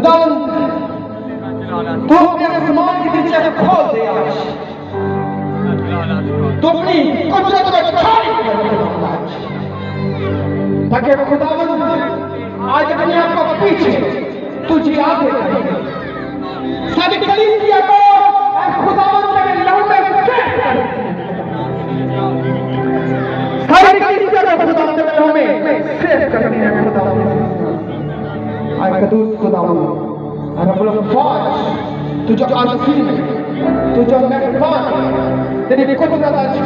खुदावंद तू अपने आसमान की दिलचस्प खोल दे आज तू अपनी कुदरत को छाई कर ताकि खुदावंद आज अपने आप को पीछे तुझे आगे सारी कलीसिया को खुदावंद के लहू में फेंक कर सारी कलीसिया को खुदावंद के लहू में फेंक करनी है खुदावंद आए कदूस खुदावंद और हम लोग फौज तुझे आज़ीज़ तुझे मेहरबान तेरी कुदरत आज